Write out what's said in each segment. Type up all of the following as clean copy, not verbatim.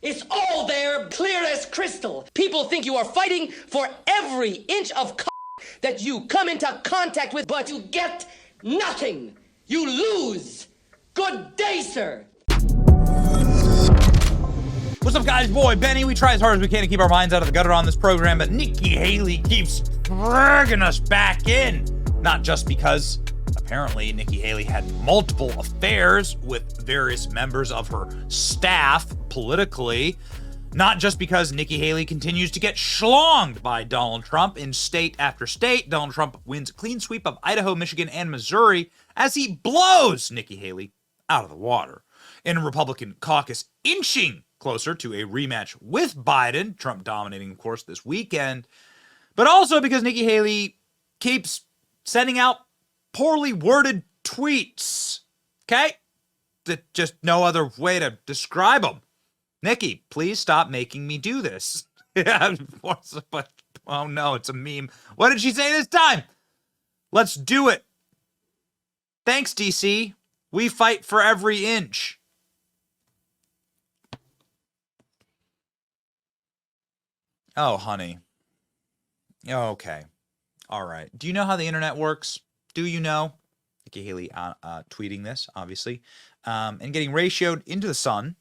It's all there, clear as crystal. People think you are fighting for every inch of that you come into contact with, but you get nothing. You lose. Good day, sir. What's up, guys? Boy, Benny. We try as hard as we can to keep our minds out of the gutter on this program, but Nikki Haley keeps dragging us back in. Not just because apparently Nikki Haley had multiple affairs with various members of her staff politically. Not just because Nikki Haley continues to get schlonged by Donald Trump in state after state. Donald Trump wins a clean sweep of Idaho, Michigan, and Missouri as he blows Nikki Haley out of the water. In a Republican caucus inching closer to a rematch with Biden, Trump dominating, of course, this weekend, but also because Nikki Haley keeps sending out poorly worded tweets. Okay? Just no other way to describe them. Nikki, please stop making me do this. But, oh no, it's a meme. What did she say this time? Let's do it. Thanks, DC. We fight for every inch. Oh, honey. Okay. All right. Do you know how the internet works? Do you know? Nikki Haley tweeting this, obviously, and getting ratioed into the sun.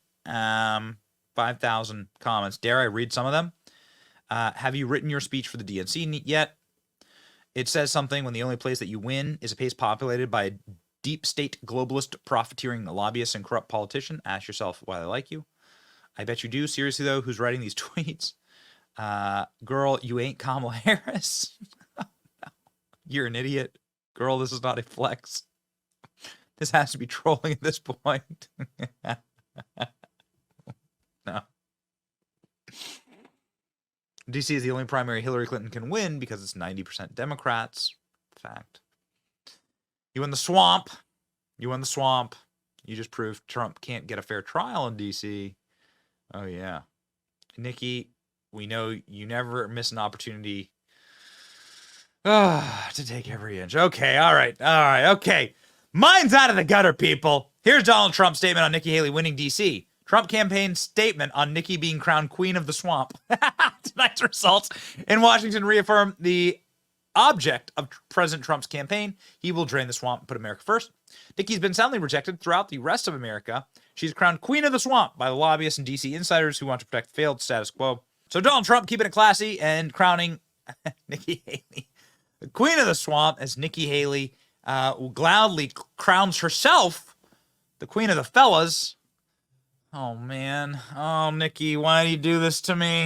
5,000 comments. Dare I read some of them? Have you written your speech for the DNC yet? It says something when the only place that you win is a place populated by a deep state globalist profiteering lobbyist and corrupt politician. Ask yourself why they like you. I bet you do. Seriously, though, who's writing these tweets? Girl, you ain't Kamala Harris. No. You're an idiot. Girl, this is not a flex. This has to be trolling at this point. No. DC is the only primary Hillary Clinton can win because it's 90% Democrats. Fact. You in the swamp. You in the swamp. You just proved Trump can't get a fair trial in DC. Oh, yeah. Nikki, we know you never miss an opportunity to take every inch. Okay, all right, okay. Mine's out of the gutter, people. Here's Donald Trump's statement on Nikki Haley winning DC. Trump campaign statement on Nikki being crowned queen of the swamp. Tonight's results in Washington reaffirm the object of President Trump's campaign. He will drain the swamp and put America first. Nikki's been soundly rejected throughout the rest of America. She's crowned queen of the swamp by the lobbyists and DC insiders who want to protect failed status quo. So Donald Trump keeping it classy and crowning Nikki Haley the queen of the swamp as Nikki Haley gladly crowns herself the queen of the fellas. Oh, man. Oh, Nikki, why do you do this to me?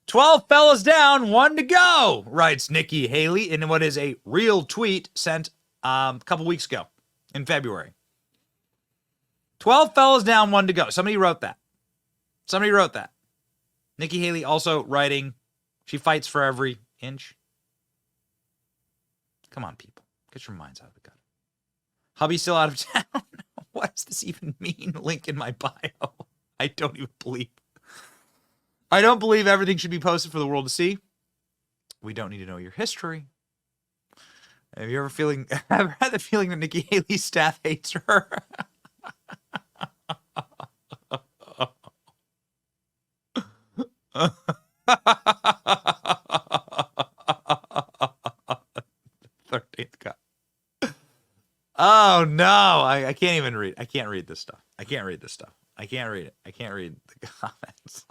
12 fellas down, 1 to go, writes Nikki Haley in what is a real tweet sent a couple weeks ago in February. 12 fellas down, 1 to go. Somebody wrote that. Nikki Haley also writing, she fights for every inch. Come on, people. Get your minds out of the gutter. Hubby's still out of town. What does this even mean? Link in my bio. I don't believe everything should be posted for the world to see. We don't need to know your history. Have you ever had the feeling that Nikki Haley's staff hates her? Oh no, I can't even read. I can't read this stuff. I can't read it. I can't read the comments.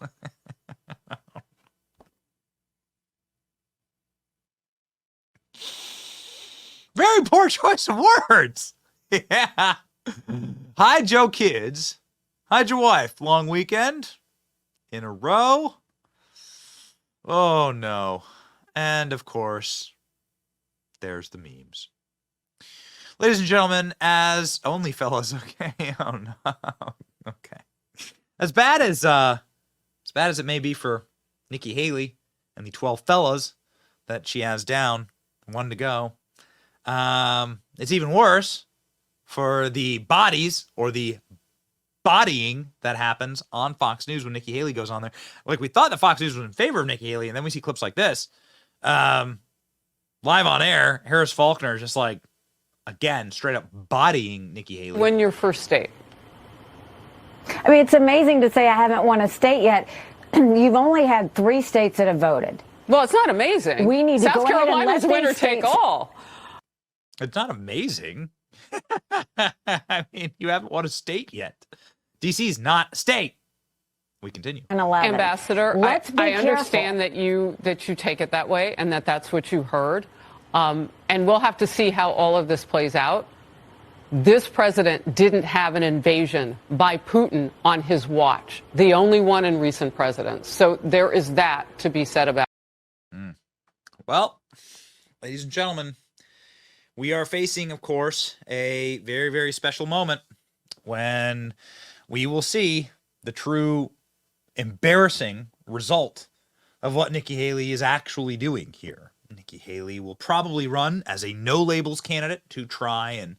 Very poor choice of words. Yeah. Hi, Joe kids. How'd your wife? Long weekend? In a row? Oh no. And of course, there's the memes. Ladies and gentlemen, as only fellas, okay. Oh no. Okay. As bad as it may be for Nikki Haley and the 12 fellas that she has down, 1 to go. It's even worse for the bodies or the bodying that happens on Fox News when Nikki Haley goes on there. Like, we thought that Fox News was in favor of Nikki Haley, and then we see clips like this. Live on air, Harris Faulkner is just like, again, straight up bodying Nikki Haley. Win your first state. I mean, it's amazing to say I haven't won a state yet. You've only had 3 states that have voted. Well, it's not amazing. We need to go ahead and let South Carolina's winner these take states- all. It's not amazing. I mean, you haven't won a state yet. DC's not a state. We continue. And 11. Ambassador, Let's be I careful. understand that you take it that way and that's what you heard. And we'll have to see how all of this plays out. This president didn't have an invasion by Putin on his watch, the only one in recent presidents. So there is that to be said about it. Well, ladies and gentlemen, we are facing, of course, a very, very special moment when we will see the true embarrassing result of what Nikki Haley is actually doing here. Nikki Haley will probably run as a no-labels candidate to try and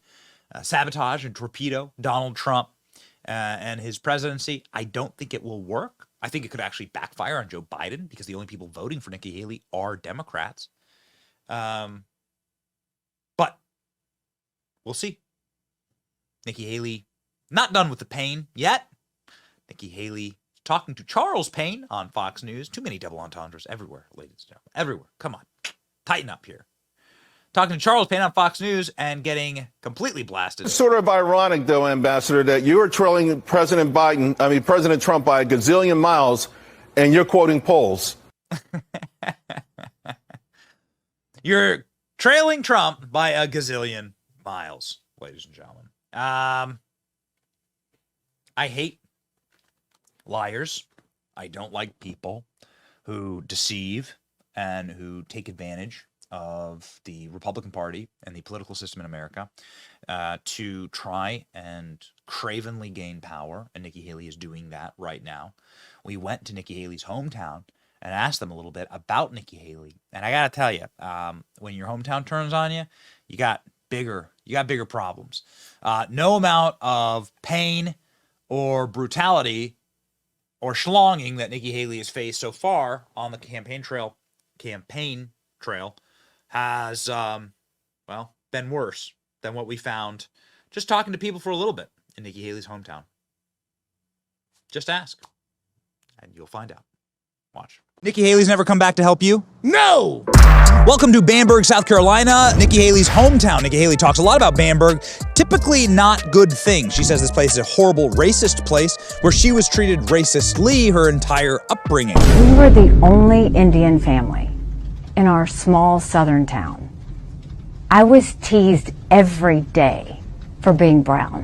sabotage and torpedo Donald Trump and his presidency. I don't think it will work. I think it could actually backfire on Joe Biden because the only people voting for Nikki Haley are Democrats. But we'll see. Nikki Haley not done with the pain yet. Nikki Haley talking to Charles Payne on Fox News. Too many double entendres everywhere, ladies and gentlemen. Everywhere. Come on. Tighten up here. Talking to Charles Payne on Fox News and getting completely blasted. It's sort of ironic, though, Ambassador, that you are trailing President Trump by a gazillion miles, and you're quoting polls. You're trailing Trump by a gazillion miles, ladies and gentlemen. I hate liars. I don't like people who deceive and who take advantage of the Republican Party and the political system in America to try and cravenly gain power. And Nikki Haley is doing that right now. We went to Nikki Haley's hometown and asked them a little bit about Nikki Haley. And I got to tell you, when your hometown turns on you, you got bigger problems. No amount of pain or brutality or schlonging that Nikki Haley has faced so far on the campaign trail has, been worse than what we found just talking to people for a little bit in Nikki Haley's hometown. Just ask, and you'll find out. Watch. Nikki Haley's never come back to help you? No! Welcome to Bamberg, South Carolina, Nikki Haley's hometown. Nikki Haley talks a lot about Bamberg, typically not good things. She says this place is a horrible racist place where she was treated racistly her entire upbringing. We were the only Indian family in our small southern town. I was teased every day for being brown,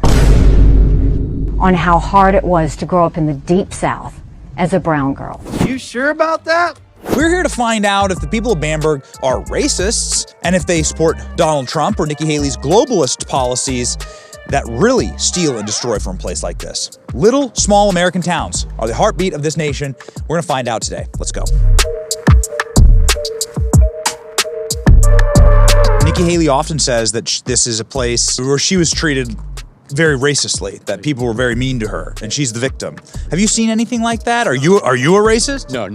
on how hard it was to grow up in the deep South as a brown girl. You sure about that? We're here to find out if the people of Bamberg are racists and if they support Donald Trump or Nikki Haley's globalist policies that really steal and destroy from a place like this. Little, small American towns are the heartbeat of this nation. We're going to find out today. Let's go. Nikki Haley often says that this is a place where she was treated very racistly, that people were very mean to her, and she's the victim. Have you seen anything like that? Are you a racist? No,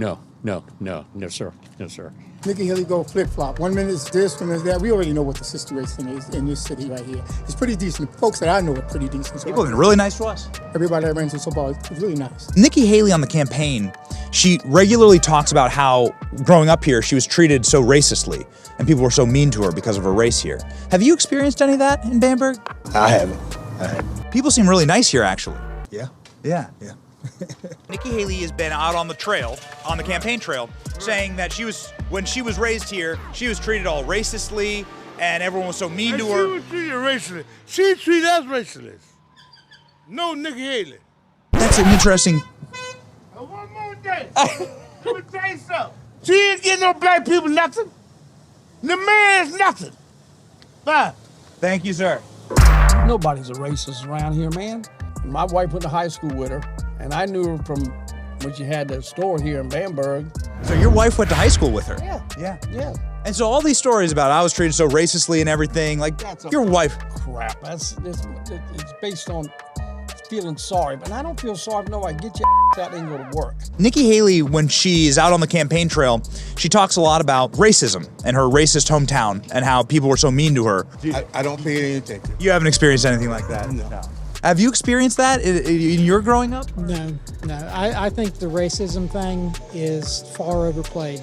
sir. No, sir. Nikki Haley go flip-flop. 1 minute is this, 1 minute is that. We already know what the situation is in this city right here. It's pretty decent. Folks that I know are pretty decent. So People have been really nice to us. everybody that runs in football is really nice. Nikki Haley on the campaign, she regularly talks about how growing up here, she was treated so racistly and people were so mean to her because of her race here. Have you experienced any of that in Bamberg? I haven't. People seem really nice here, actually. Yeah. Nikki Haley has been out on the trail, on the campaign trail, saying that when she was raised here, she was treated all racistly and everyone was so mean to her. She was treated racistly. She treated us racistly. No Nikki Haley. That's an interesting... And one more day. Let me tell you something. She ain't getting no black people nothing. The man's nothing. Bye. Thank you, sir. Nobody's a racist around here, man. My wife went to high school with her, and I knew her from when she had that store here in Bamberg. So your wife went to high school with her? Yeah. And so all these stories about I was treated so racistly and everything, like your wife... Crap. It's based on feeling sorry, but I don't feel sorry for nobody. Get your out and go to work. Nikki Haley, when she's out on the campaign trail, she talks a lot about racism and her racist hometown and how people were so mean to her. I don't pay any attention. You haven't experienced anything like that? No. Have you experienced that in your growing up? No. I think the racism thing is far overplayed.